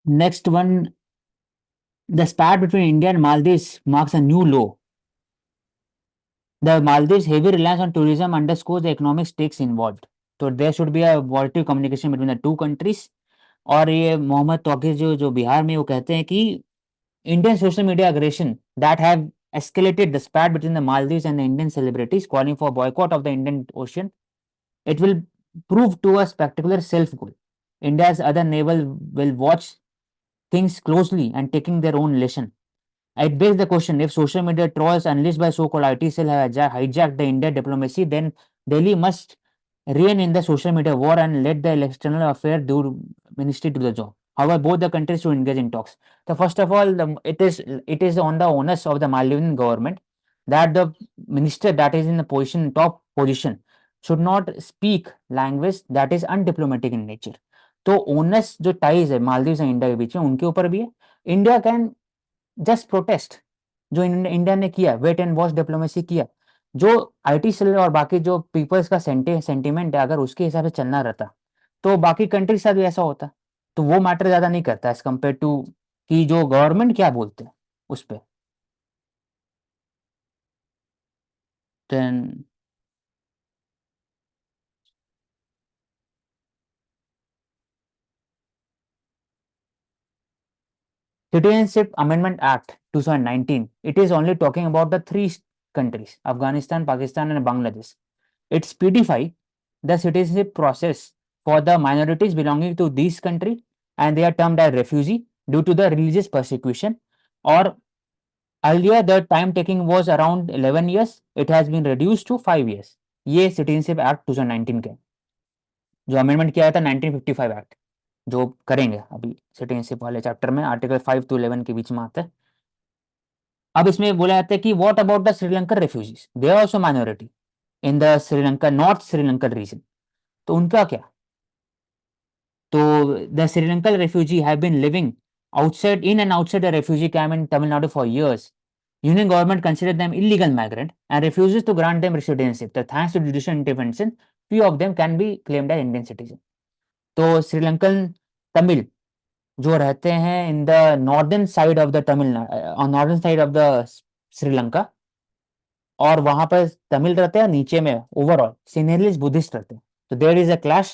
Next one, the spat between India and Maldives marks a new low. The Maldives' heavy reliance on tourism underscores the economic stakes involved. So there should be a positive communication between the two countries. और ये मोहम्मद तौकीर जो बिहार में वो कहते हैं कि Indian social media aggression that have escalated the spat between the Maldives and the Indian celebrities calling for boycott of the Indian Ocean. It will prove to a spectacular self-goal. India's other naval will watch things closely and taking their own lesson. It begs the question, if social media trolls unleashed by so-called IT cell have hijacked the Indian diplomacy, then Delhi must rein in the social media war and let the external affair do ministry do the job. However, both the countries should engage in talks. So first of all, it is on the onus of the Maldivian government that the minister that is in the position top position should not speak language that is undiplomatic in nature. तो onus जो ties है मालदीव और India के बीच में उनके ऊपर भी है. इंडिया कैन जस्ट प्रोटेस्ट जो इंडिया ने किया, वेट एंड वॉच डिप्लोमेसी किया. जो आईटी सेल और बाकी जो पीपल्स का सेंटीमेंट है, अगर उसके हिसाब से चलना रहता तो बाकी कंट्री के साथ भी ऐसा होता. तो वो मैटर ज्यादा नहीं करता एज कम्पेयर टू कि जो गवर्नमेंट क्या बोलते हैं उस पर. Then Citizenship Amendment Act 2019, it is only talking about the three countries, Afghanistan, Pakistan, and Bangladesh. It speedify the citizenship process for the minorities belonging to these countries, and they are termed as refugee due to the religious persecution. Or earlier, the time taking was around 11 years. It has been reduced to 5 years. ये Citizenship Act 2019 के जो amendment किया था 1955 act जो करेंगे अभी citizenship वाले chapter में आर्टिकल 5 to 11 के बीच में आता है. अब इसमें बोला जाता है कि what about the Sri Lankan refugees, they are also minority in the Sri Lanka north Sri Lankan region. तो उनका क्या? तो the Sri Lankan refugee have been living outside in and outside the refugee camp in Tamil Nadu for years. Union government considered them illegal migrant and refuses to grant them residency. So thanks to judicial intervention, few of them can be claimed as Indian citizen. तो श्रीलंकन तमिल जो रहते हैं in the northern side of the Tamil Nadu, northern side of the Sri Lanka, और वहां पर तमिल रहते हैं, नीचे में ओवरऑल सीनियरलीज बुद्धिस्ट रहते हैं. तो there is a clash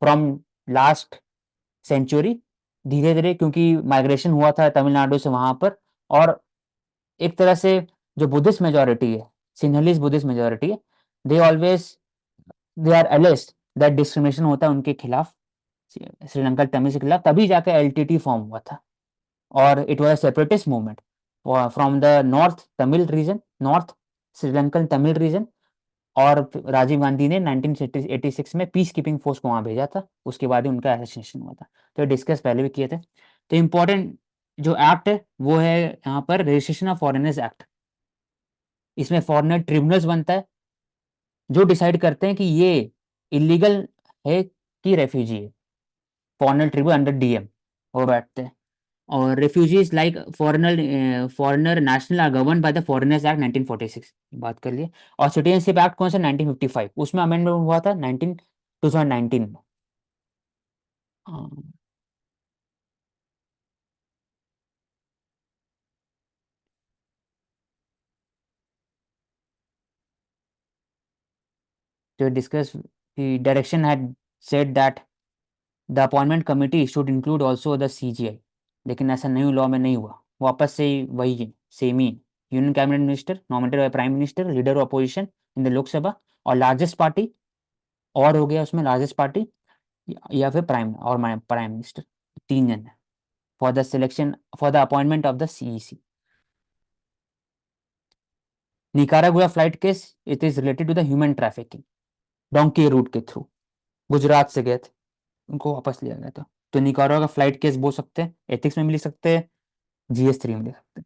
from last century धीरे धीरे, क्योंकि माइग्रेशन हुआ था तमिलनाडु से वहां पर. और एक तरह से जो बुद्धिस्ट मेजोरिटी है, सीनियरलीज बुद्धिस्ट मेजोरिटी है, they always they are alleged that discrimination होता है उनके खिलाफ, श्रीलंका तमिल के खिलाफ. तभी जाकर एलटीटी फॉर्म हुआ था. और it was a separatist movement from the north Tamil region, north Sri Lankan Tamil region. और राजीव गांधी ने 1986 में पीस कीपिंग फोर्स को वहां भेजा था. उसके बाद ही उनका असैसिनेशन हुआ था. तो डिस्कस पहले भी किए थे. तो इम्पोर्टेंट जो एक्ट है वो है यहाँ पर रजिस्ट्रेशन ऑफ फॉरेनर्स एक्ट. इसमें फॉरेनर ट्रिब्यूनल्स बनता है जो डिसाइड करते हैं कि ये इलीगल है कि रेफ्यूजी है. फॉरेनर ट्रिब्यूनल अंडर डीएम वो बैठते हैं. और refugees like foreigner national are governed by the Foreigners Act 1946 बात कर लिए. और सिटीजनशिप एक्ट कौन सा 1955, उसमें अमेंडमेंट हुआ था 2019 में. हाँ, to discuss the direction had said that the appointment committee should include also the CGI. लेकिन ऐसा न्यू लॉ में नहीं हुआ, वापस से वही है, same he. Union cabinet minister nominated by prime minister, leader of opposition in the Lok Sabha, और लार्जेस्ट पार्टी, और हो गया उसमें लार्जेस्ट पार्टी या फिर प्राइम मिनिस्टर. तीन जन है for the selection for the appointment of the CEC. Nicaragua flight case, it is related to the human trafficking. Donkey route के थ्रू गुजरात से गए थे, उनको वापस लिया गया था. तो निकारागुआ का फ्लाइट केस बोल सकते हैं, एथिक्स में भी लिख सकते हैं, GS3 में लिख सकते हैं.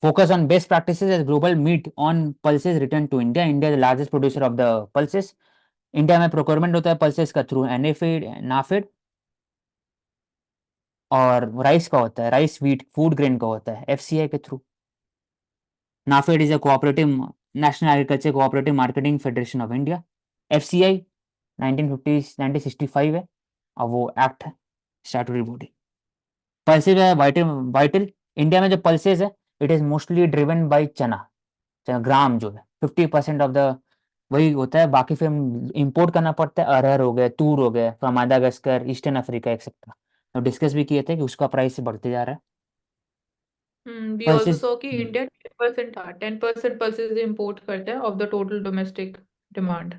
Focus on best practices as global meet on pulses return to India. India the largest producer of the pulses. India में प्रोक्योरमेंट होता है पल्सेस का थ्रू एनएफिड नाफिड. और राइस का होता है, राइस व्हीट फूड ग्रेन का होता है FCI के through. NAFED is a cooperative national agriculture cooperative marketing federation of India. FCI 1950 1965 है, और वो एक्ट है स्टैट्यूटरी बॉडी. पल्सेज है वाइटल वाइटल। इंडिया में जो पल्सेज है, it is mostly driven by चना। ग्राम जो है 50% ऑफ द वही होता है, बाकी फिर इंपोर्ट करना पड़ता है। अरहर हो गए, तूर हो गए from Madagascar, eastern Africa etcetera. तो डिस्कस भी किए थे कि उसका प्राइस बढ़ते जा रहा है। We also pulses. सो कि इंडिया 10% था, 10% पल्सेस इंपोर्ट करता है of the total domestic demand.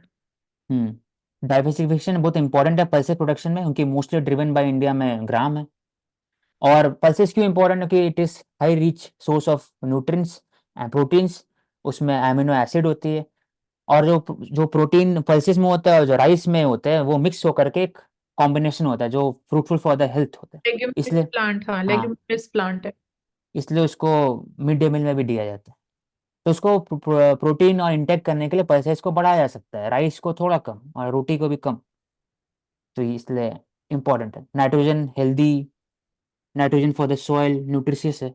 Diversification बहुत इंपॉर्टेंट है पल्सेस प्रोडक्शन में, क्योंकि मोस्टली ड्रिवन बाय इंडिया में ग्राम है। और पल्सेस क्यों इंपॉर्टेंट है कि it is high rich source of nutrients and proteins. उसमें एमिनो एसिड होती है। और जो जो प्रोटीन पल्सेस में होता है और जो राइस में होता है, वो मिक्स होकर के एक कॉम्बिनेशन होता है जो फ्रूटफुल फॉर द हेल्थ होता है। लेग्यूमिनस इसलिए प्लांट, हाँ हाँ, लेग्यूमिनस प्लांट है। इसलिए उसको मिड डे मील में भी दिया जाता है। तो उसको प्रोटीन और इंटेक करने के लिए पल्सेस को बढ़ाया जा सकता है, राइस को थोड़ा कम और रोटी को भी कम। तो इसलिए इंपॉर्टेंट है। Nitrogen healthy, nitrogen for the soil nutritious है।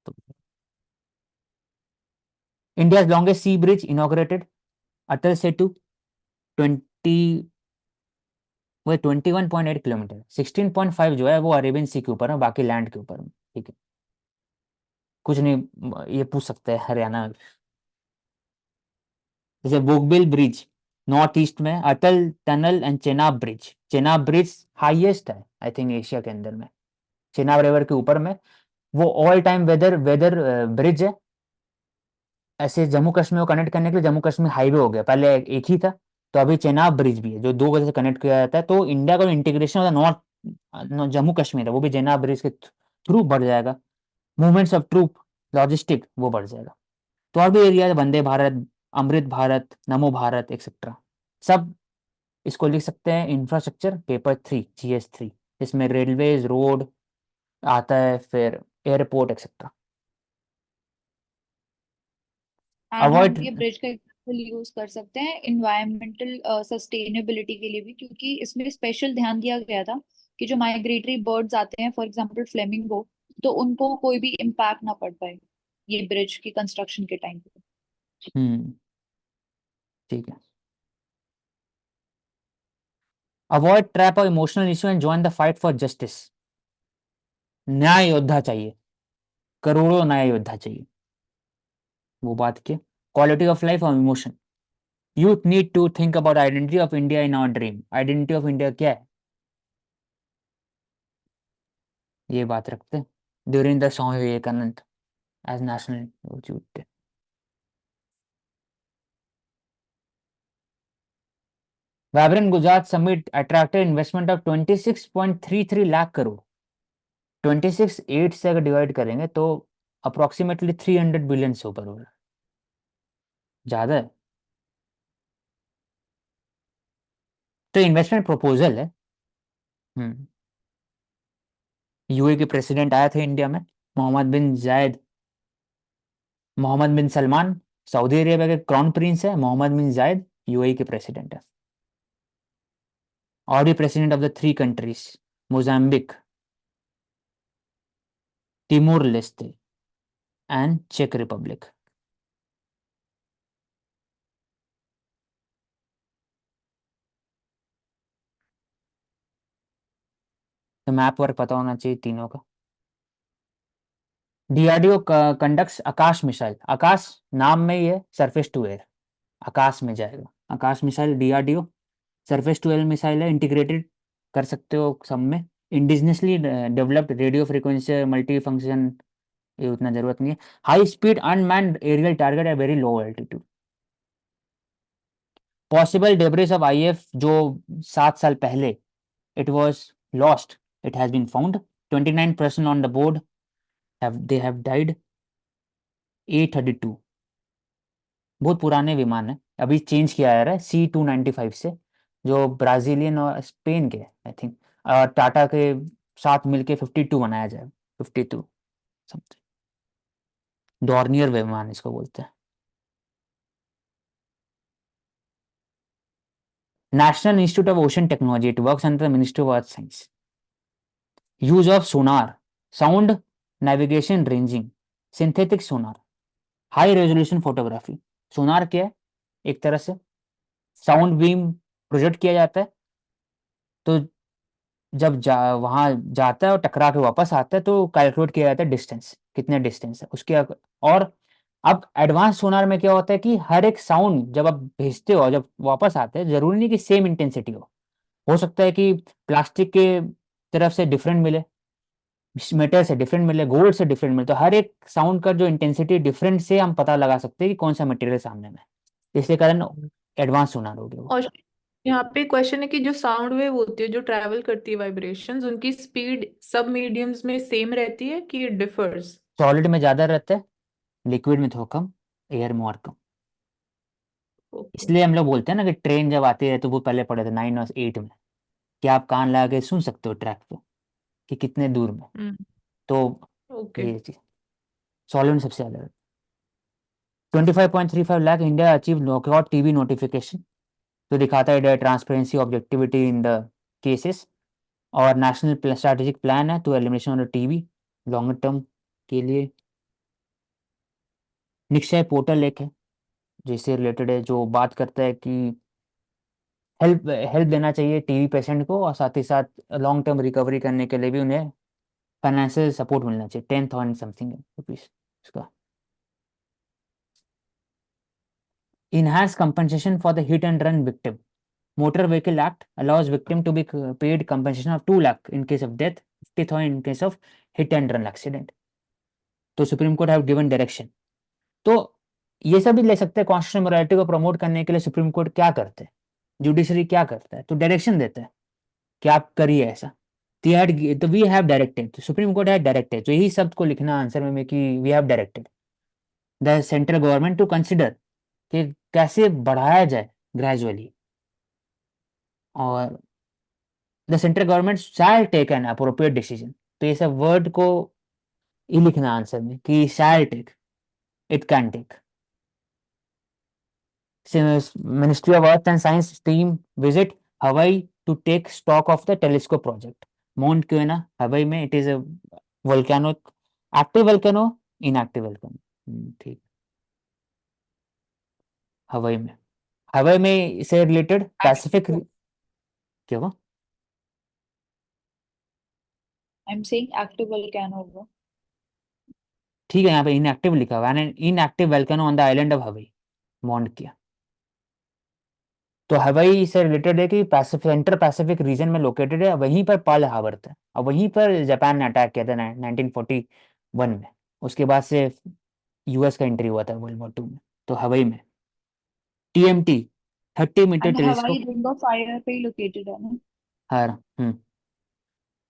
तो इंडिया लॉन्गेस्ट सी ब्रिज इनॉग्रेटेड, अटल सेतु। 20 वो 21.8 किलोमीटर, 16.5 जो है वो अरेबियन सी के ऊपर है, बाकी लैंड के ऊपर है। ठीक है, कुछ नहीं, ये पूछ सकते हैं हरियाणा में। जैसे बोगबिल ब्रिज, नॉर्थ ईस्ट में Atal tunnel and Chenab bridge. Chenab bridge highest है आई थिंक एशिया के अंदर में, चेनाब रिवर के ऊपर में। वो all time weather weather bridge है। ऐसे जम्मू कश्मीर को कनेक्ट करने के लिए जम्मू कश्मीर हाईवे हो गया, पहले एक ही था। तो अभी चेनाब ब्रिज भी है जो दो वजह से कनेक्ट किया जाता है। तो इंडिया का इंटीग्रेशन होता है नॉर्थ जम्मू कश्मीर है, वो भी चेनाब ब्रिज के थ्रू बढ़ जाएगा। मूवमेंट्स ऑफ ट्रूप, लॉजिस्टिक वो बढ़ जाएगा। तो और भी एरिया, वंदे भारत, अमृत भारत, नमो भारत एक्सेट्रा, सब इसको लिख सकते हैं इंफ्रास्ट्रक्चर पेपर 3 GS3। इसमें रेलवेज, रोड आता है, फिर एयरपोर्ट एक्सेट्रा। एंड हम अवॉइड। ये ब्रिज का एग्जाम्पल यूज कर सकते हैं इन्वायरमेंटल सस्टेनेबिलिटी के लिए भी, क्योंकि इसमें स्पेशल ध्यान दिया गया था कि जो माइग्रेटरी बर्ड्स आते हैं, फॉर एग्जांपल फ्लेमिंगो, तो उनको कोई भी इम्पैक्ट ना पड़ पाए ये ब्रिज की कंस्ट्रक्शन के टाइम पे। हम्म, ठीक है। अवॉइड ट्रैप और emotional issue and join the fight for justice. न्याय योद्धा चाहिए, करोड़ों न्याय योद्धा चाहिए। वो बात की क्वालिटी ऑफ लाइफ और emotion. Youth need to think about identity of India in our dream. Identity of India क्या है, ये बात रखते हैं during the Swami Vivekananda as national. Vibrant Gujarat summit attracted investment of 26.33 lakh crore. 26.8 से अगर डिवाइड करेंगे तो अप्रोक्सीमेटली 300 बिलियन से ऊपर होगा। ज्यादा है। तो इन्वेस्टमेंट प्रपोजल है। हम्म। यूए के प्रेसिडेंट आए थे इंडिया में, मोहम्मद बिन सलमान। सऊदी अरेबिया के क्राउन प्रिंस है मोहम्मद बिन जायद, यूएई के प्रेसिडेंट है। और भी president of the 3 countries, Mozambique, Timor Leste and चेक रिपब्लिक। तो मैप वर्क पता होना चाहिए तीनों का। DRDO conducts Akash missile. Akash नाम में ही है, सरफेस टू एयर, आकाश में जाएगा। Akash missile DRDO, surface to air missile है, इंटीग्रेटेड कर सकते हो सब में। Indigenously developed radio frequency multi function, ये उतना जरूरत नहीं है। High speed unmanned aerial target है very low altitude. Possible debris of IAF जो 7 साल पहले it was lost, it has been found. 29% on the board have they have died. A32 बहुत पुराने विमान है, अभी चेंज किया जा रहा है C295 से, जो ब्राजीलियन और स्पेन के आई थिंक, और टाटा के साथ मिलके 52 बनाया जाए, 52 समथिंग। डॉर्नियर विमान इसको बोलते हैं। National Institute of Ocean Technology, it works under Ministry of earth Science. Use of sonar, sound navigation ranging, synthetic sonar, high resolution photography. Sonar क्या है, एक तरह से साउंड बीम प्रोजेक्ट किया जाता है। तो जब वहां जाता है और टकरा के वापस आता है तो कैलकुलेट किया जाता है डिस्टेंस, कितने डिस्टेंस है उसके और अब एडवांस सोनार में क्या होता है कि हर एक साउंड जब आप भेजते हो और जब वापस आते हैं, जरूरी नहीं कि सेम इंटेंसिटी हो सकता है कि प्लास्टिक के तरफ से डिफरेंट मिले, मेटल से डिफरेंट मिले, गोल्ड से डिफरेंट मिले, तो हर एक साउंड का जो इंटेंसिटी डिफरेंट से हम पता लगा सकते हैं कि कौन सा मटेरियल सामने में है। इसलिए कारण एडवांस सोनार हो गया वो। और यहाँ पे क्वेश्चन है कि जो साउंड वेव होती है जो ट्रैवल करती है वाइब्रेशंस, उनकी स्पीड सब मीडियम्स में सेम रहती है कि डिफर्स? सॉलिड में ज्यादा रहता है, लिक्विड में थोड़ा कम, एयर में और कम। ओके। इसलिए हम लोग बोलते हैं ना कि ट्रेन जब आती है तो वो पहले पढ़े थे 9 और 8 में, कि आप कान लगा के सुन सकते हो ट्रैक पे कि कितने दूर में। हम्म। तो ओके। ये चीज सॉलिड में सबसे ज्यादा। 25.35 lakh India achieve knockout TB notification, जो दिखाता है transparency objectivity in the cases. और नेशनल स्ट्रैटेजिक प्लान है to elimination of TB long term के लिए। निक्षय पोर्टल एक है जिससे रिलेटेड है, जो बात करता है कि हेल्प हेल्प देना चाहिए टीवी पेशेंट को, और साथ ही साथ लॉन्ग टर्म रिकवरी करने के लिए भी उन्हें फाइनेंशियल सपोर्ट मिलना चाहिए। 10,000 समथिंग रुपीज उसका। Enhance compensation for the hit and run victim. Motor Vehicle Act allows victim to be paid compensation of 2 lakh in case of death, 50,000 in case of hit and run accident. तो supreme court have given direction. तो ये सब भी ले सकते हैं, constitutional morality को promote करने के लिए सुप्रीम कोर्ट क्या करते हैं, जुडिशरी क्या करता है, तो डायरेक्शन देता है कि आप करिए ऐसा। तो वी हैव डायरेक्टेड, तो सुप्रीम कोर्ट हैव डायरेक्टेड, तो यही शब्द को लिखना आंसर में कि we have directed the central government to consider कि कैसे बढ़ाया जाए ग्रेजुअली, और the central government shall take an appropriate decision. तो ये सब वर्ड को ही लिखना आंसर में कि shall take, it can take. Ministry of Earth and Science team visit Hawaii to take stock of the telescope project mount क्वेना Hawaii में। It is a volcano, active volcano, inactive volcano, ठीक। Hawaii में, हवाई में इसे related Pacific क्या हुआ? I am saying active volcano होगा। ठीक है, यहाँ पे इनएक्टिव लिखा हुआ है, inactive volcano on the island of हवाई, माउंट किया। तो हवाई से रिलेटेड है कि पैसिफिक, सेंटर पैसिफिक रीजन में लोकेटेड है, वहीं पर पर्ल हार्बर था और वहीं पर जापान ने अटैक किया था 1941 में। उसके बाद से यूएस का एंट्री हुआ था वर्ल्ड वॉर 2 में। तो हवाई में TMT 30 metre and Hawaii telescope. Ring of fire पे ही लोकेटेड है ना? हर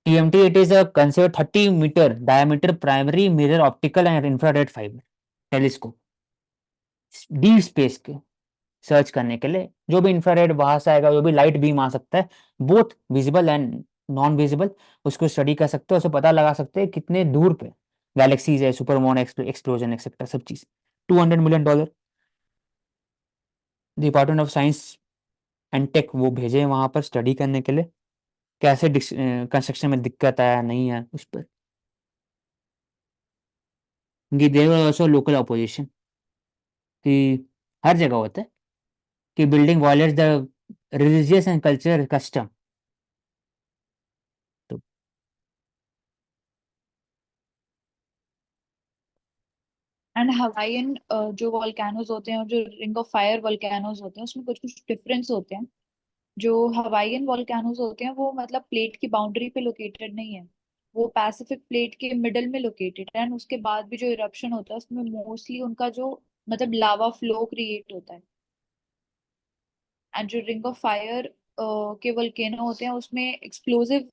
TMT, it is a consider 30 metre diameter primary mirror optical and infrared fibre telescope, deep space के सर्च करने के लिए। जो भी इंफ्रारेड वहां से आएगा, जो भी लाइट बीम आ सकता है, both visible and non visible, उसको स्टडी कर सकते हैं, उसे पता लगा सकते हैं कितने दूर पे गैलेक्सीज है, सुपरमोन एक्सप्लोजन एक्सेट्रा सब चीज। $200 million department of science and tech वो भेजे वहां पर स्टडी करने के लिए, कैसे कंस्ट्रक्शन में दिक्कत आया नहीं है उस पर। There was also local opposition, कि हर जगह होता है कि building violates the religious and culture custom. तो एंड हवाईयन जो वोल्केनोज होते हैं और जो रिंग ऑफ फायर वोल्केनोज होते हैं उसमें कुछ कुछ डिफरेंस होते हैं। जो हवाईयन वोल्केनोज होते हैं वो मतलब प्लेट की बाउंड्री पे लोकेटेड नहीं है, वो पैसिफिक प्लेट के मिडल में लोकेटेड है। एंड उसके बाद भी जो इरप्शन होता है उसमें मोस्टली उनका जो मतलब लावा फ्लो क्रिएट होता है। एंड जो रिंग ऑफ फायर के वोल्केनो होते हैं उसमें एक्सप्लोसिव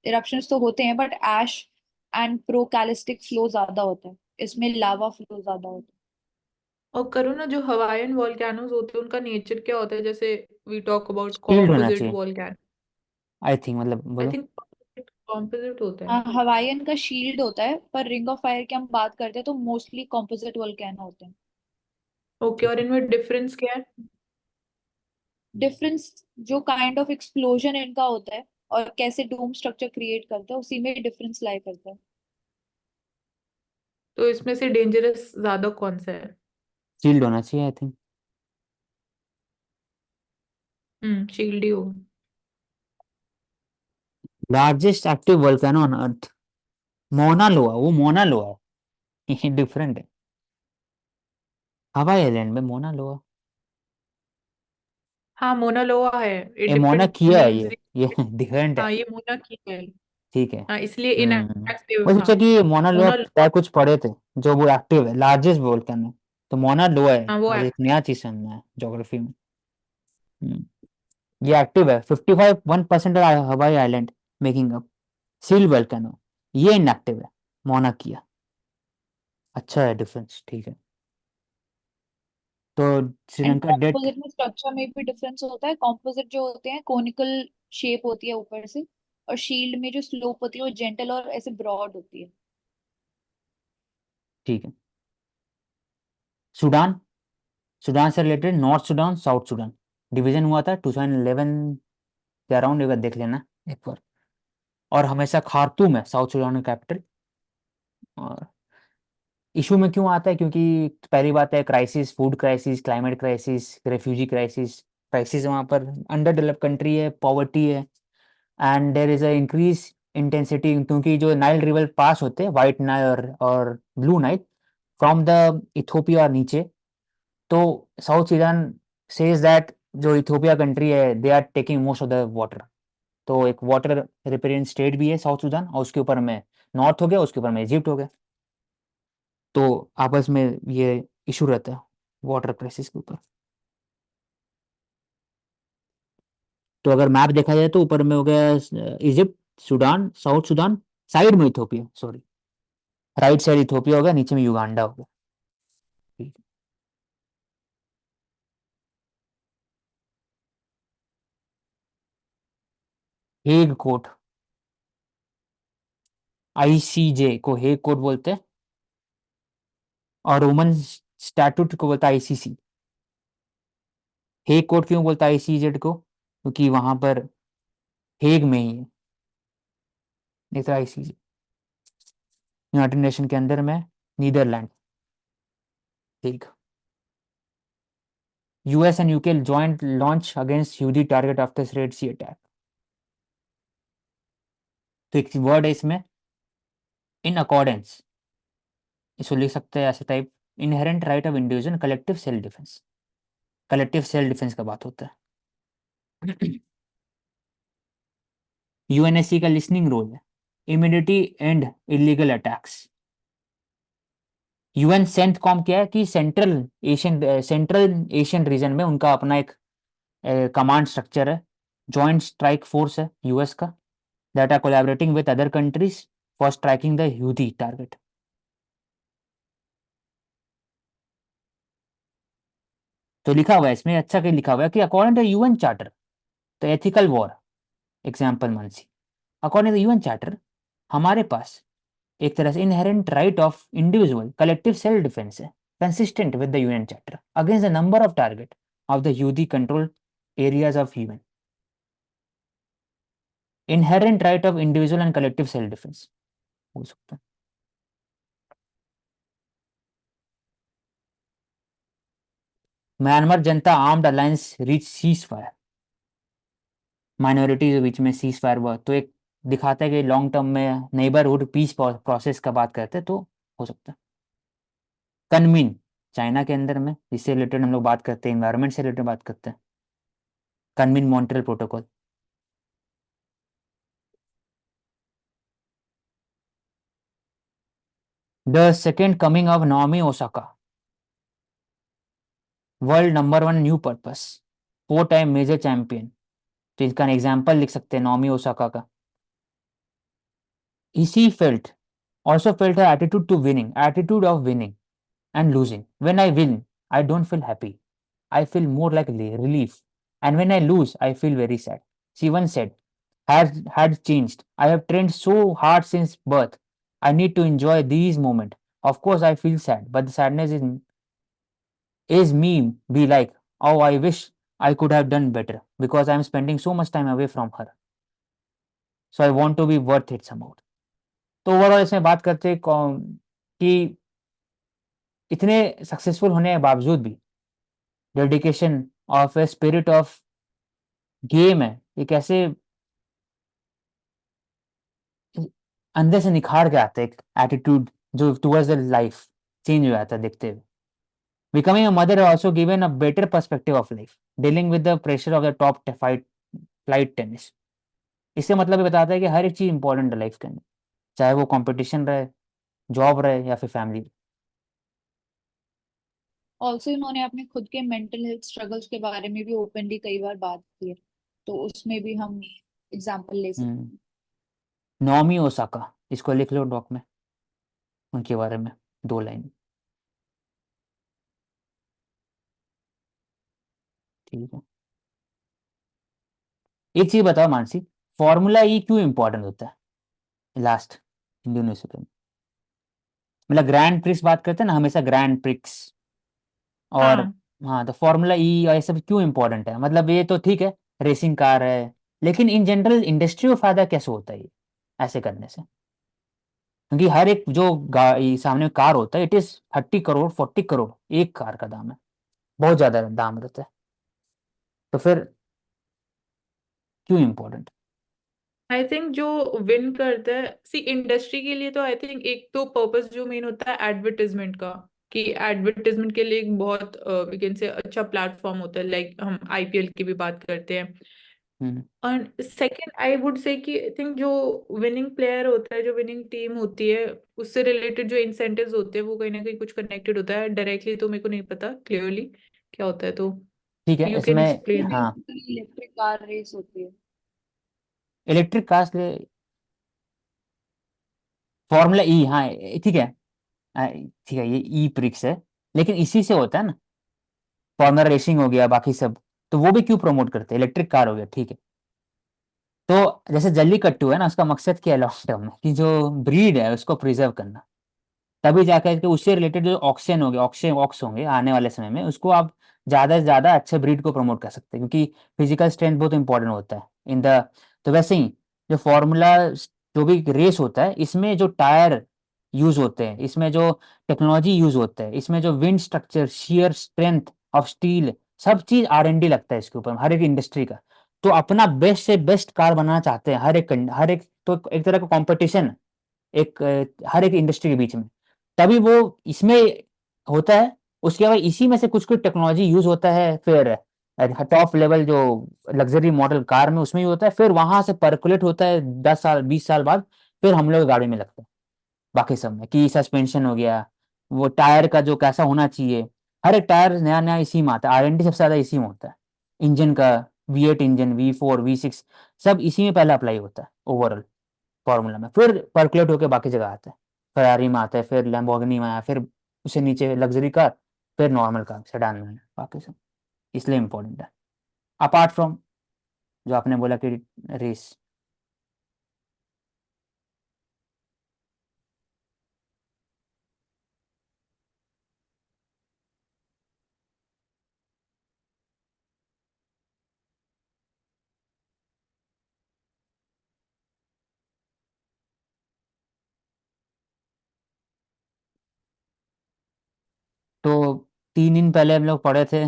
इरप्शंस तो होते हैं बट ऐश एंड प्रोकैलिस्टिक फ्लो ज्यादा होता है, इसमें लावा फ्लो ज्यादा होता है। और करो ना, जो हवाईयन वॉल्केनोज होते हैं उनका नेचर क्या होता है? जैसे वी टॉक अबाउट शील्ड होना कॉम्पोजिट चाहिए, वॉल्केनो। आई थिंक, मतलब आई बोलो। थिंक कॉम्पोजिट होता है। हाँ, हवाईयन का शील्ड होता है पर रिंग ऑफ फायर की हम बात करते हैं तो मोस्टली कॉम्पोजिट वोल्केनो होते हैं। ओके, और इनमें डिफरेंस क्या है? डिफरेंस जो काइंड ऑफ एक्सप्लोजन इनका होता है और कैसे डोम स्ट्रक्चर क्रिएट करता है उसी में डिफरेंस लाई करता है। तो इसमें से डेंजरस ज्यादा कौन सा है? शील्ड होना चाहिए, आई थिंक। शील्ड ही होगा। Largest active volcano on earth, Mona लोआ, वो मोना लोआ है। ये डिफरेंट है। हवाई आइलैंड में मोना लोआ। हाँ, मोना लोआ है। ये ये मोना डिफरेंट किया है मीन्स। ये डिफरेंट है। हाँ, ये मोना की है। ठीक है। हाँ, इसलिए हम्म। इनएक्टिव। मैं हाँ, सोचा कि ये मोना लोआ मोना शायद लोआ। कुछ पढ़े थे, जो वो एक्टिव है, लार्जेस्ट वोल्केनो। तो मोना लोआ है, हाँ, वो आज एक नया चीज सुनना है ज्योग्राफी में। हम्म, ये एक्टिव है, 55% Hawaii island making up seal volcano. ये इनएक्टिव है, मोना किया। अच्छा है डिफरेंस, ठीक है। तो एंड श्रीलंका डेट। कॉम्पोजिट में स्ट्रक्चर में भी डिफरेंस होता है। कॉम्पोजिट जो होते हैं कोनिकल शेप होती है ऊपर से, और शील्ड में जो स्लोप होती है वो जेंटल और ऐसे ब्रॉड होती है। ठीक है। सूडान, सूडान से related north Sudan, South Sudan division हुआ था 2011 के अराउंड, एक बार देख लेना एक बार। और हमेशा खार्तूम है साउथ सूडान का कैपिटल। और इशू में क्यों आता है, क्योंकि पहली बात है crisis, food crisis, climate crisis, refugee crisis. Crisis वहाँ पर, अंडर डेवलप कंट्री है, पॉवर्टी है, and there is a increase intensity, क्योंकि जो नाइल रिवर पास होते हैं, वाइट नाइल और blue Nile, from the Ethiopia और नीचे। तो साउथ सूडान सेज दैट जो इथोपिया कंट्री है, they are taking most of the water. तो एक वाटर रिपेरियंट स्टेट भी है साउथ सूडान, और उसके ऊपर में नॉर्थ हो गया, उसके ऊपर में इजिप्ट हो गया। तो आपस में ये इशू रहता है वाटर क्राइसिस के ऊपर। तो अगर मैप देखा जाए तो ऊपर में हो गया Egypt, Sudan, South Sudan, side में Ethiopia, sorry, right side Ethiopia हो गया, नीचे में युगांडा हो गया। ठीक है। हेग कोर्ट, आईसीजे को हेग कोर्ट बोलते हैं, और रोमन स्टैट्यूट को बोलता है आईसीसी। हेग कोर्ट क्यों बोलता है आईसीजेड को, क्योंकि वहां पर हेग में ही है, नहीं तो आईसीजे यूनाइटेड नेशन के अंदर में, नीदरलैंड। ठीक। US and UK joint launch against Houthi target after Red Sea attack. तो एक वर्ड है इसमें, इन अकॉर्डेंस, इसको लिख सकते हैं ऐसे type, inherent right of individual, collective self defence. Collective self defence का बात होता है। यूएनएससी का लिसनिंग रोल है, immediately and illegal attacks. UN CENTCOM क्या है कि सेंट्रल एशियन रीजन में उनका अपना एक कमांड स्ट्रक्चर है, जॉइंट स्ट्राइक फोर्स है यूएस का, that are collaborating with other countries for striking the Houthi target. तो लिखा हुआ है इसमें, अच्छा कहीं लिखा हुआ है कि according to UN charter the ethical war example Mansi, according to UN charter हमारे पास एक तरह से inherent right of individual collective self defence है, consistent with the UN charter against the number of target of the Houthi control areas of UN. Inherent right of individual and collective self defence हो सकता है। Myanmar junta armed alliance reach ceasefire, minority के बीच में cease fire हुआ, तो एक दिखाता है कि लॉन्ग टर्म में नेबरहुड पीस प्रोसेस का बात करते हैं, तो हो सकता है। कनमिन, चाइना के अंदर में, इससे रिलेटेड हम लोग बात करते हैं, इन्वायरमेंट से रिलेटेड बात करते हैं, कनमिन Montreal Protocol. The second coming of Naomi Osaka, world number one new purpose, 4 time major champion. तो इसका एग्जाम्पल लिख सकते हैं नाओमी ओसाका का। He felt, also felt her attitude of winning and losing. When I win, I don't feel happy. I feel more like relief. And when I lose, I feel very sad. She once said, had changed. I have trained so hard since birth. I need to enjoy these moments. Of course, I feel sad, but the sadness is me be like, oh, I wish I could have done better because I'm spending so much time away from her. So I want to be worth it somehow. तो overall इसमें बात करते हैं कि इतने successful होने के बावजूद भी dedication of a spirit of game है, एक ऐसे अंदर से निखार के आता है, एक एटीट्यूड जो टुवर्ड्स द लाइफ चेंज हो जाता है देखते हुए। Becoming a mother also given a better perspective of life, dealing with the pressure of the top flight tennis. इससे मतलब ये बताता है कि हर एक चीज इंपॉर्टेंट है लाइफ के अंदर, चाहे वो कंपटीशन रहे, जॉब रहे या फिर फैमिली। ऑल्सो इन्होंने अपने खुद के मेंटल हेल्थ स्ट्रगल्स के बारे में भी ओपनली कई बार बात की है, तो उसमें भी हम एग्जाम्पल ले सकते हम्म। हैं। नोमी ओसाका, इसको लिख लो डॉक में, उनके बारे में 2 लाइन। ठीक है। एक चीज बताओ मानसी, फॉर्मूला ई क्यों इंपॉर्टेंट होता है लास्ट इंडोनेशिया में? मतलब ग्रैंड प्रिक्स बात करते हैं ना हमेशा, ग्रैंड प्रिक्स और हाँ, हाँ, तो फार्मूला ई और ये सब क्यों इंपॉर्टेंट है? मतलब ये तो ठीक है, रेसिंग कार है, लेकिन इन जनरल इंडस्ट्री को फायदा कैसे होता है ये ऐसे करने से? क्योंकि हर एक जो ये सामने कार होता है, इट इज 30 करोड़ 40 करोड़ एक कार का दाम है, बहुत ज्यादा दाम रहता है, तो फिर क्यों इम्पोर्टेंट? आई थिंक जो विन करता है, सी इंडस्ट्री के लिए तो आई थिंक एक तो पर्पस जो मेन होता है एडवर्टाइजमेंट का, कि एडवर्टाइजमेंट के लिए एक बहुत वी कैन से अच्छा प्लेटफॉर्म होता है, लाइक हम आईपीएल की भी बात करते हैं। हम्म। और सेकंड आई वुड से कि आई थिंक जो विनिंग प्लेयर होता है, जो विनिंग टीम होती है, उससे रिलेटेड जो इंसेंटिव्स होते हैं वो कहीं ना कहीं कुछ कनेक्टेड होता है, डायरेक्टली तो मेरे को नहीं पता क्लियरली क्या होता है, तो ठीक है, यू कैन इसमें एक्सप्लेन। हाँ, बेसिकली इलेक्ट्रिक कार रेस होती है। इलेक्ट्रिक कार्स के लिए फॉर्मूला ई, हाँ ठीक है, ठीक है, ये ई प्रिक्स है, लेकिन इसी से होता है ना, फॉर्मूला रेसिंग हो गया बाकी सब, तो वो भी क्यों प्रमोट करते हैं? इलेक्ट्रिक कार हो गया, ठीक है। तो जैसे जल्लीकट्टू है ना, उसका मकसद क्या है लॉन्ग टर्म में, कि जो ब्रीड है उसको प्रिजर्व करना, तभी जाकर के उससे रिलेटेड जो ऑक्शन हो गए, ऑक्स होंगे आने वाले समय में, उसको आप ज्यादा से ज्यादा अच्छे ब्रीड को प्रमोट कर सकते हैं, क्योंकि फिजिकल स्ट्रेंथ बहुत इंपॉर्टेंट होता है इन द। तो वैसे ही जो फॉर्मूला जो भी रेस होता है, इसमें जो टायर यूज होते हैं, इसमें जो टेक्नोलॉजी यूज होता है, इसमें जो wind structure, shear strength of steel, सब चीज R&D लगता है इसके ऊपर, हर एक इंडस्ट्री का। तो अपना बेस्ट से बेस्ट कार बनाना चाहते हैं हर एक, तो एक तरह का कंपटीशन एक हर एक इंडस्ट्री के बीच में, तभी वो इसमें होता है। उसके बाद इसी में से कुछ कुछ टेक्नोलॉजी यूज होता है, फिर टॉप लेवल जो लग्जरी मॉडल कार में उसमें भी होता है, फिर वहां से परकुलेट होता है 10 साल 20 साल बाद, फिर हम लोग गाड़ी में लगता है बाकी सब में, कि सस्पेंशन हो गया, वो टायर का जो कैसा होना चाहिए, हर एक टायर नया नया इसी में आता है, R&D सबसे ज्यादा इसी में होता है। इंजन का V8 इंजन, V4 V6 सब इसी में पहले अप्लाई होता है ओवरऑल फॉर्मूला में, फिर परकुलेट होकर बाकी जगह आता है, फरारी में आता है, फिर लैम्बोर्गिनी में आया, फिर उससे नीचे लग्जरी कार, फिर नॉर्मल कार सेडान में बाकी सब, इसलिए इम्पोर्टेंट है, अपार्ट फ्रॉम जो आपने बोला कि रेस। तो 3 दिन पहले हम लोग पढ़े थे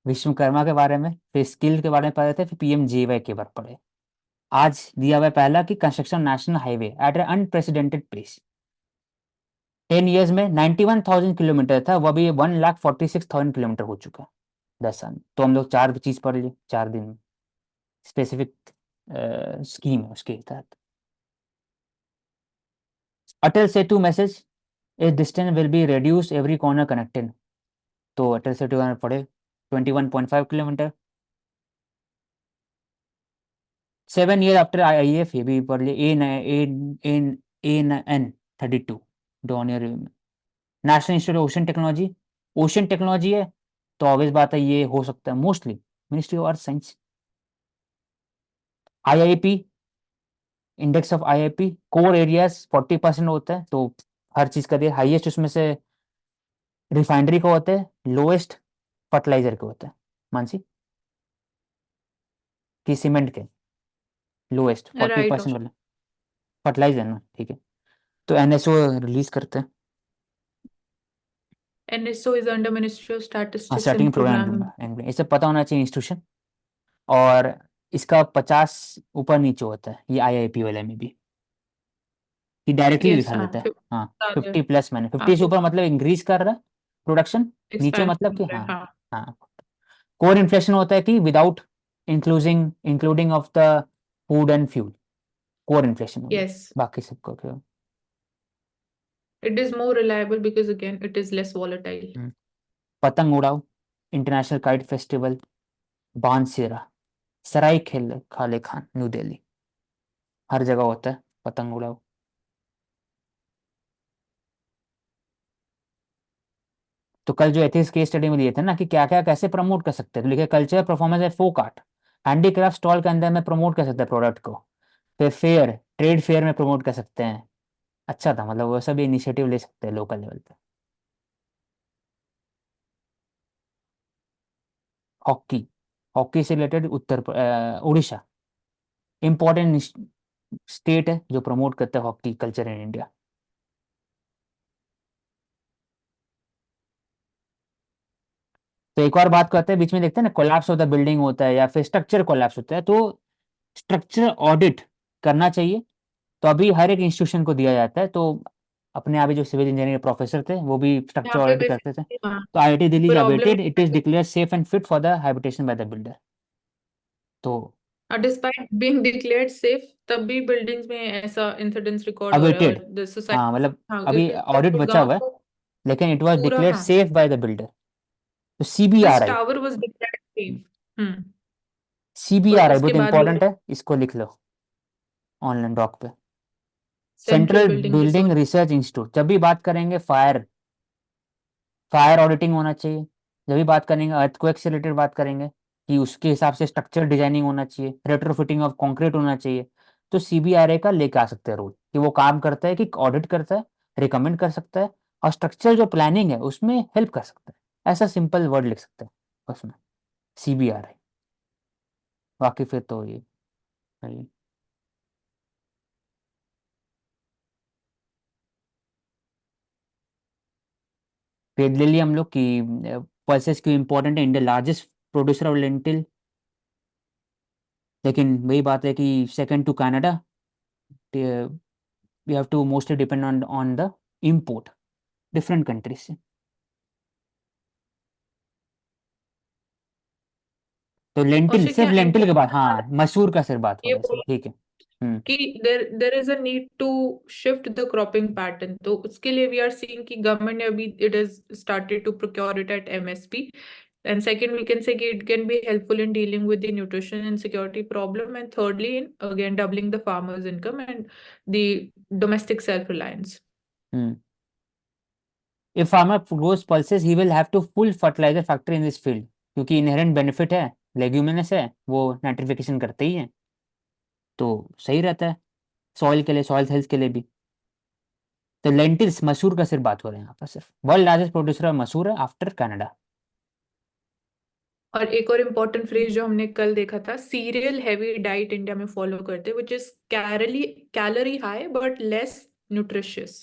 विश्वकर्मा के बारे में, फिर स्किल के बारे में पढ़े थे, फिर PMJY के बारे में पढ़े। आज दिया हुआ है पहला कि construction national highway at unprecedented pace, 10 years में 91,000 किलोमीटर था, वो अभी 1,46,000 किलोमीटर हो चुका है 10 साल में। तो हम लोग 4 चीज पढ़ लिए 4 दिन में, स्पेसिफिक स्कीम है उसके तहत। Atal Setu message, a distance will be reduced every corner connected, तो अटल सेतु में पढ़े 21.5 किलोमीटर। 7 year आफ्टर IIF, ये भी पढ़ लिए, AN32 डॉन year. National institute ocean technology, ocean technology है, तो ऑब्वियस बात है ये हो सकता है mostly ministry of earth science. IIP, index of IIP, core areas 40% होता है, तो हर चीज का दिया, हाईएस्ट उसमें से रिफाइनरी का होता है, लोएस्ट फर्टिलाइजर के होता है मानसी, कि सीमेंट के लोएस्ट फोर्टी राइट। परसेंट वाले फर्टिलाइजर ना, ठीक है। तो NSO रिलीज करते हैं। NSO is under Ministry of हाँ, Statistics starting and programme Programming. इसे पता होना चाहिए इंस्टीट्यूशन, और इसका 50 ऊपर नीचे होता है ये IIP वाले में भी। कि डायरेक्टली यस, दिखा हाँ, देता है। 50 हाँ, ज्यादा 50 प्लस मैंने हाँ, 50 से ऊपर मतलब इंक्रीज कर रहा है प्रोडक्शन, नीचे मतलब एक्सपेंशन कि हो रहा है, हाँ। हाँ। हाँ, कोर इन्फ्लेशन होता है कि without including including of the food and fuel, core inflation हो गया। यस, बाकी सबको क्यों। It is more reliable because again it is less volatile. पतंग उड़ाओ, इंटरनेशनल काइट फेस्टिवल, बानसीरा, सराय खेल खाले खान, न्यू दिल्ली, हर जगह होता है पतंग उड़ाओ। तो कल जो एथिक्स केस स्टडी में दिए थे ना कि क्या क्या कैसे प्रमोट कर सकते हैं, तो लिखे कल्चर परफॉर्मेंस है फोक आर्ट, हैंडीक्राफ्ट स्टॉल के अंदर में प्रमोट कर सकते हैं प्रोडक्ट को, फिर फेयर ट्रेड फेयर में प्रमोट कर सकते हैं। अच्छा था, मतलब वो सब इनिशिएटिव ले सकते हैं लोकल लेवल पे। हॉकी, हॉकी से रिलेटेड उड़ीसा इम्पोर्टेंट स्टेट है जो प्रमोट करता है हॉकी कल्चर इन इंडिया। तो एक और बात करते हैं, बीच में देखते हैं ना कोलैप्स ऑफ द बिल्डिंग होता है या फिर स्ट्रक्चर कोलैप्स होता है, तो स्ट्रक्चर ऑडिट करना चाहिए। तो अभी हर एक इंस्टीट्यूशन को दिया जाता है, तो अपने आप ही जो सिविल इंजीनियरिंग प्रोफेसर थे वो भी स्ट्रक्चर यहाँ पे ऑडिट करते थे। बेसिकली, हाँ, तो IIT Delhi problem awaited it is declare safe and fit for the habitation by the builder. तो डिस्पाइट बीइंग डिक्लेयर्ड सेफ तब भी बिल्डिंग्स में ऐसा इंसिडेंट्स रिकॉर्ड हो रहा है, अवेटेड, और द हाँ सोसाइटी, मतलब हाँ, अभी क्योंकि ऑडिट बचा गुड़गांव हुआ है, तो लेकिन इट वाज पूरा, डिक्लेयर्ड हाँ, सेफ बाय द बिल्डर। तो this CBRI, tower was declared safe. और सीबीआरआई उसके बहुत बाद इंपॉर्टेंट है, इसको लिख लो ऑनलाइन डॉक पे। Central central building building research. Research institute, जब भी बात करेंगे फायर फायर ऑडिटिंग होना चाहिए, जब भी बात करेंगे अर्थक्वेक से रिलेटेड बात करेंगे कि उसके हिसाब से स्ट्रक्चर डिजाइनिंग होना चाहिए, रेट्रोफिटिंग ऑफ कंक्रीट होना चाहिए। तो सीबीआरए का लेके आ सकते हैं रूल कि वो काम करता है कि ऑडिट करता है, रिकमेंड कर सकता है, और स्ट्रक्चर जो प्लानिंग है उसमें हेल्प कर सकता है। ऐसा सिंपल वर्ड लिख सकते हैं उसमें, सीबीआरए। बाकी फिर तो ये फिर ले लिया हम लोग कि पल्सेस क्यों इंपॉर्टेंट है, India largest producer of lentil. लेकिन वही बात है कि second to Canada, we have to mostly depend on the import different countries से। तो और लेंटिल, से क्या सिर्फ लेंटिल के बाद, इम्पोर्टेंट हाँ मसूर का सिर्फ बात हो ये रहा है इसमें, बोला ठीक है। हम्म। कि there is a need to shift the cropping pattern, तो उसके लिए वी आर सीइंग कि गवर्नमेंट ने अभी it is started to procure it at MSP, and second we can say कि it can be helpful in dealing with the nutrition insecurity problem, and thirdly in again doubling the farmers income and the domestic self reliance. Hmm. if farmer grows pulses he will have to full fertilizer factory in this field, क्योंकि inherent benefit है, leguminous है, वो nitrification करते ही हैं, तो सही रहता है सॉइल के लिए, सॉइल हेल्थ के लिए भी। तो लेंटिल्स, मसूर का सिर्फ बात हो रहे हैं यहाँ पर, सिर्फ वर्ल्ड लार्जेस्ट प्रोड्यूसर ऑफ मसूर है आफ्टर कनाडा। और एक और इम्पोर्टेंट फ्रेज जो हमने कल देखा था, सीरियल हैवी डाइट इंडिया में फॉलो करते हैं, which is calorie high but less nutritious,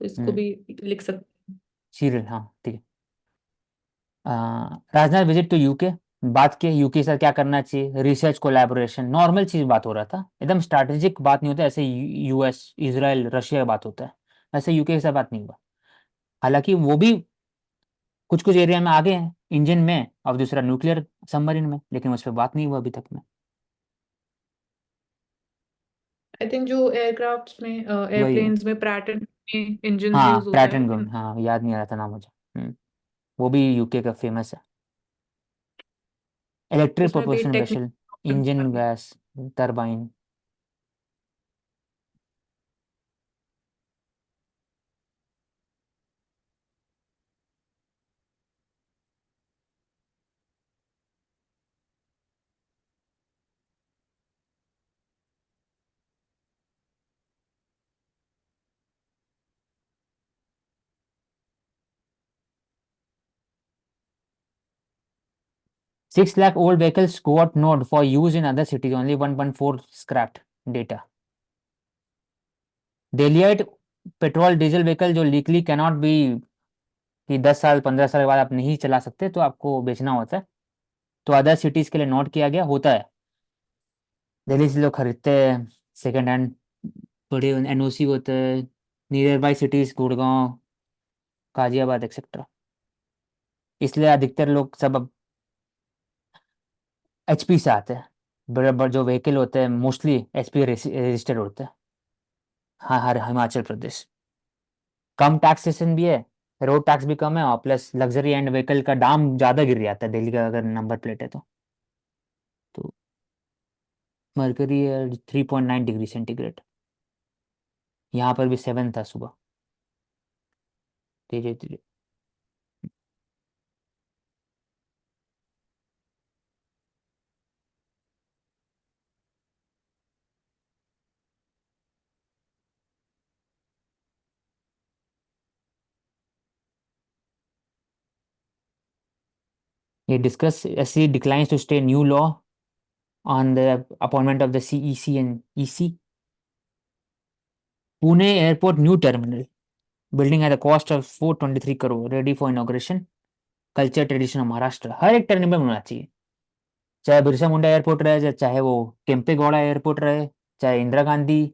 इसको हम्म। भी लिख सकते हैं। सीरियल, हाँ ठीक है। राजनाथ विजिट टू यूके, बात की यूके से क्या करना चाहिए, रिसर्च कोलैबोरेशन, नॉर्मल चीज बात हो रहा था, एकदम स्ट्रैटेजिक बात नहीं होता, ऐसे यूएस इजराइल रशिया का बात होता है, वैसे यूके के साथ बात नहीं हुआ। हालांकि वो भी कुछ कुछ एरिया में आगे हैं, इंजन में और दूसरा न्यूक्लियर सबमरीन में, लेकिन उस पर बात नहीं हुआ अभी तक में। आई थिंक जो एयरक्राफ्ट में वही है, एयरप्लेन्स में प्रैट एंड इंजन हाँ यूज होता प्रैट है एंड गन, हाँ याद नहीं आ रहा था ना मुझे। वो भी यूके का फेमस है। इलेक्ट्रिक उसमें भी propulsion vessel, engine technical. Gas turbine. 6 lakh old vehicles got node for use in other cities, only 1.4 scrapped data। डेलियट पेट्रोल डीजल व्हीकल जो लीगली कैनॉट बी, कि 10 साल 15 साल के बाद आप नहीं चला सकते तो आपको बेचना होता है, तो अदर सिटीज के लिए नोट किया गया होता है। दिल्ली से लोग खरीदते हैं सेकेंड हैंड बड़े एनओसी होते हैं near by cities Gurgaon Ghaziabad etcetera. इसलिए अधिकतर लोग सब अब एचपी से आते हैं। बड़े बड़े जो व्हीकल होते हैं मोस्टली एचपी रजिस्टर्ड होते हैं। हाँ, हर हिमाचल प्रदेश कम टैक्सेशन भी है, रोड टैक्स भी कम है, और प्लस लग्जरी एंड व्हीकल का दाम ज़्यादा गिर जाता है दिल्ली का अगर नंबर प्लेट है तो मरकरी 3.9 डिग्री सेंटीग्रेड। यहाँ पर भी 7 था सुबह। धीरे धीरे ये discuss SC declines to stay new law on the appointment of the CEC and EC. Pune airport new terminal building at the cost of 423 crore ready for inauguration. Culture tradition of Maharashtra. हर एक टर्मिनल होना चाहिए, चाहे बिरसा मुंडा एयरपोर्ट रहे, चाहे वो Kempegowda airport रहे, चाहे इंदिरा गांधी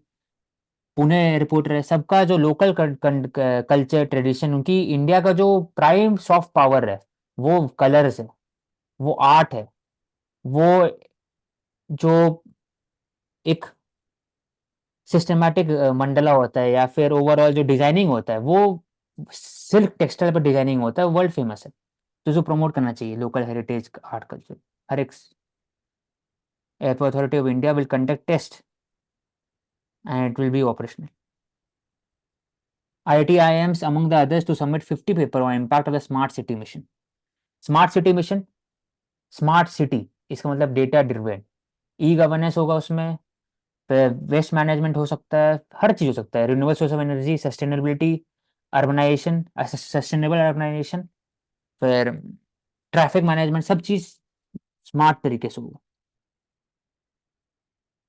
पुणे एयरपोर्ट रहे, सबका जो लोकल कल्चर ट्रेडिशन, उनकी इंडिया का जो प्राइम सॉफ्ट पावर है वो कलर्स है, वो आर्ट है, वो जो एक सिस्टमैटिक मंडला होता है या फिर ओवरऑल जो डिजाइनिंग होता है वो सिल्क टेक्सटाइल पर डिजाइनिंग होता है, वर्ल्ड फेमस है। तो जो प्रमोट करना चाहिए लोकल हेरिटेज आर्ट कल्चर। हर एक airport authority of India will conduct test and it will be operational. IITIIMs among the others to submit 50 paper on impact of the smart city mission. Smart city mission, smart city इसका मतलब data driven, e governance होगा उसमें, फिर waste management हो सकता है, हर चीज़ हो सकता है, renewable source of energy, sustainability, urbanisation, sustainable urbanisation, फिर ट्रैफिक मैनेजमेंट, सब चीज़ स्मार्ट तरीके से होगा।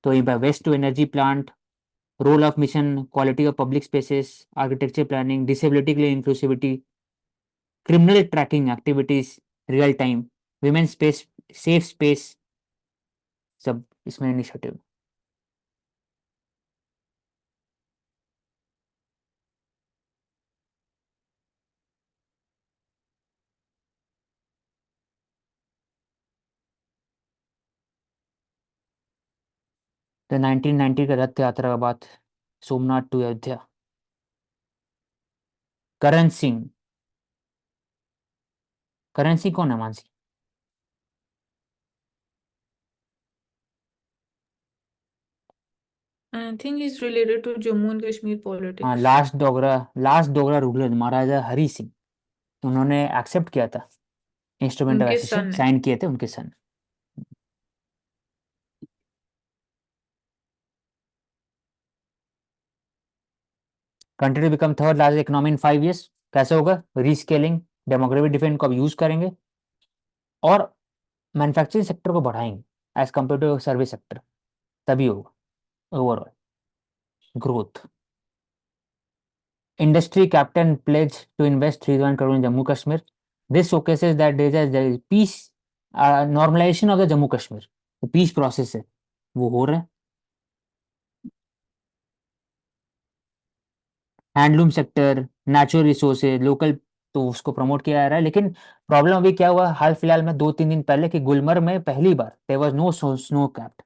तो ये waste to energy plant, role of mission, quality of public spaces, architecture planning, disability के लिए inclusivity, criminal tracking activities, real time, women space, safe space, सब इसमें इनिशिएटिव। तो 1990 का रथ यात्रा के बाद सोमनाथ टू अयोध्या। करण सिंह, करण सिंह कौन है Mansi? I think he's related to Jammu and Kashmir हाँ, politics. Last Dogra ruler Maharaja Hari Singh, उन्होंने एक्सेप्ट किया था इंस्ट्रूमेंट ऑफ उनके एसेशन, सन है। साइन किए थे उनके son. Country to become third largest economy in 5 years, कैसे होगा? रीस्केलिंग, डेमोग्राफिक डिफेंस को अब यूज करेंगे और मैन्युफैक्चरिंग सेक्टर को बढ़ाएंगे as compare to service sector, तभी होगा overall growth. Industry captain pledge to invest 3,000 crore in Jammu Kashmir. This showcases that there is peace, normalisation of the Jammu Kashmir, peace process है वो हो रहा है। Handloom sector, natural resources, local, तो उसको प्रमोट किया जा रहा है। लेकिन प्रॉब्लम अभी क्या हुआ हाल फिलहाल में 2-3 दिन पहले कि गुलमर्ग में पहली बार there was no snow capped.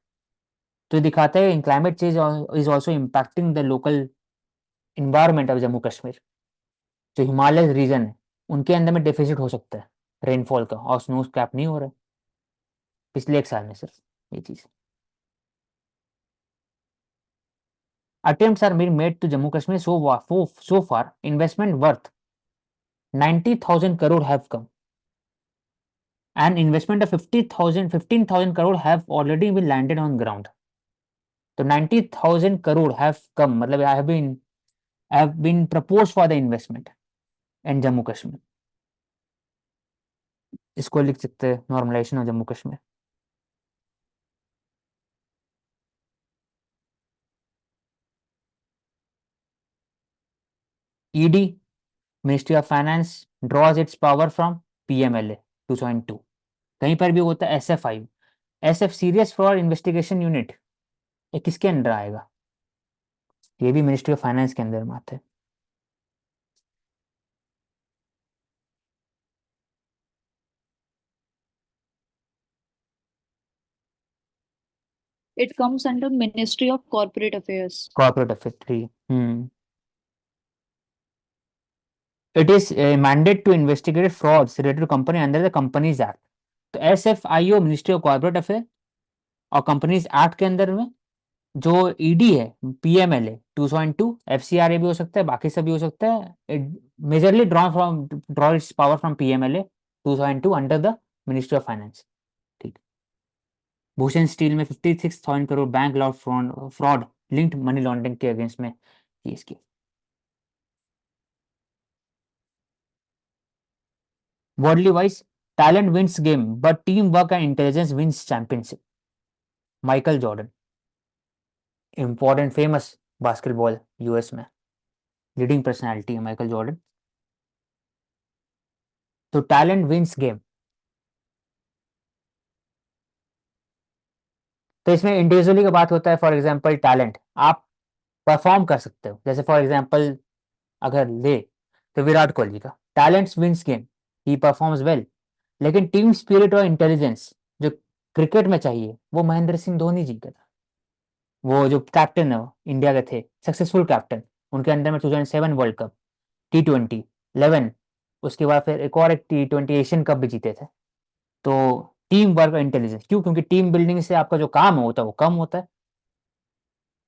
तो ये दिखाता है climate change is also impacting the local environment of Jammu Kashmir. जो हिमालय रीजन है उनके अंदर में डेफिसिट हो सकता है रेनफॉल का, और स्नो कैप नहीं हो रहा है पिछले 1 साल में सिर्फ ये चीज। Attempts are being made to Jammu Kashmir so far. Investment worth 90,000 crore have come, and investment of 15,000 crore have already been landed on ground. So 90,000 crore have come, मतलब have been proposed for the investment in Jammu Kashmir. इसको लिख सकते हैं normalisation of Jammu Kashmir. ED, ministry of finance, draws its power from PMLA 202। कहीं पर भी होता है SF5, SF serious fraud investigation unit, ये किसके अंडर आएगा? ये भी मिनिस्ट्री ऑफ फाइनेंस के अंदर में आता है। It comes under Ministry of Corporate Affairs. Corporate affair 3। It is mandate to investigate frauds related to company under the companies act. तो SFIO ministry of corporate affair और कंपनीज एक्ट के अंदर में जो ईडी है, PMLA 2.2, FCRA भी हो सकता है, बाकी सब भी हो सकता है। Majorly draw its power from PMLA 2.2 under the ministry of finance. ठीक। भूषण स्टील में 56,000 crore bank loan fraud linked money laundering के अगेंस्ट में केस किया। Worldly wise, talent wins game but team work and intelligence wins championship. Michael Jordan, important famous basketball US में leading personality है Michael Jordan. तो talent wins game, तो इसमें individually का बात होता है। फॉर एग्जांपल टैलेंट, आप परफॉर्म कर सकते हो, जैसे फॉर एग्जांपल अगर ले तो विराट कोहली का talents wins game, he performs well. लेकिन टीम स्पिरिट और इंटेलिजेंस जो क्रिकेट में चाहिए वो महेंद्र सिंह धोनी जी का था। वो जो कैप्टन है इंडिया के थे, सक्सेसफुल कैप्टन, उनके अंदर में 2007 वर्ल्ड कप, T20 11, उसके बाद फिर एक और एक T20 एशियन कप भी जीते थे। तो टीम वर्क और इंटेलिजेंस क्यों? क्योंकि टीम बिल्डिंग से आपका जो काम होता है वो कम होता है,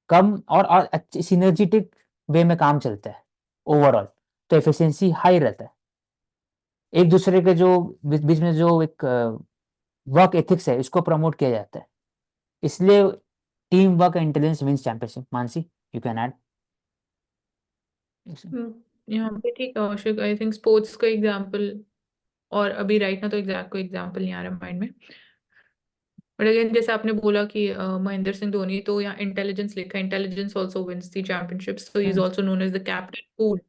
कम और अच्छी सिनर्जेटिक वे में काम चलता है ओवरऑल, तो एफिशिएंसी हाई रहता है। एक दूसरे के जो बीच में जो एक वर्क एथिक्स है इसको प्रमोट किया जाता है, इसलिए team work and intelligence wins championship. Mansi, you can add. यहाँ पे ठीक है औशिक, आई थिंक स्पोर्ट्स का एग्जाम्पल, और अभी राइट ना तो एग्जैक्ट कोई एग्जाम्पल नहीं आ रहा माइंड में, बट अगेन जैसे आपने बोला कि महेंद्र सिंह धोनी, तो यहाँ इंटेलिजेंस लिखा है, intelligence also wins the championships, so he is also known as the captain cool.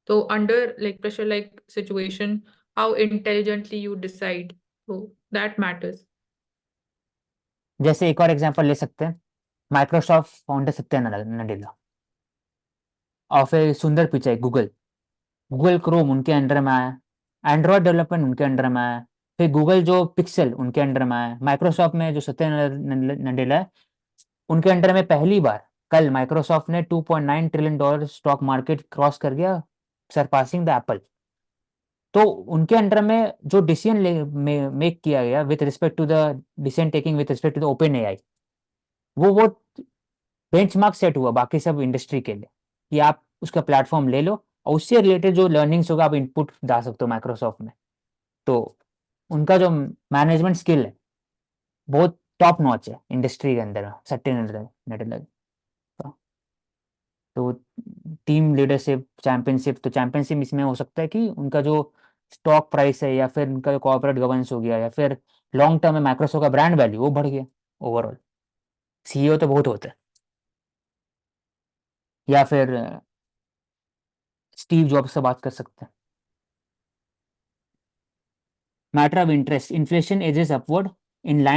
तो under like pressure like situation, how intelligently you decide, so that matters. जैसे एक और एग्जांपल ले सकते हैं, माइक्रोसॉफ्ट फाउंडर सत्या नडेला, और फिर सुंदर पिचाई गूगल, गूगल क्रोम उनके अंडर में आया, एंड्रॉयड डेवलपमेंट उनके अंडर में आया, फिर गूगल जो पिक्सल उनके अंडर में आया। माइक्रोसॉफ्ट में जो सत्या नडेला है उनके अंडर में पहली बार कल माइक्रोसॉफ्ट ने $2.9 ट्रिलियन स्टॉक मार्केट क्रॉस कर गया, सरपासिंग द एप्पल। तो उनके अंडर में जो डिसीजन मेक किया गया with respect to the decision taking with respect to the open AI, वो बेंचमार्क सेट हुआ बाकी सब इंडस्ट्री के लिए कि आप उसका प्लेटफॉर्म ले लो और उससे रिलेटेड जो लर्निंग्स होगा आप इनपुट डाल सकते हो माइक्रोसॉफ्ट में। तो उनका जो मैनेजमेंट स्किल है बहुत टॉप नॉच है इंडस्ट्री के अंदर, सट्टे नेटल। तो टीम लीडरशिप चैंपियनशिप, तो चैंपियनशिप इसमें हो सकता है कि उनका जो स्टॉक प्राइस है या फिर उनका जो कॉर्पोरेट गवर्नेंस हो गया या फिर लॉन्ग टर्म में माइक्रोसॉफ्ट का ब्रांड वैल्यू वो बढ़ गया ओवरऑल। CEO तो बहुत होता है, या फिर स्टीव जॉब्स से बात कर सकते हैं। Matter of interest, inflation edges upward in line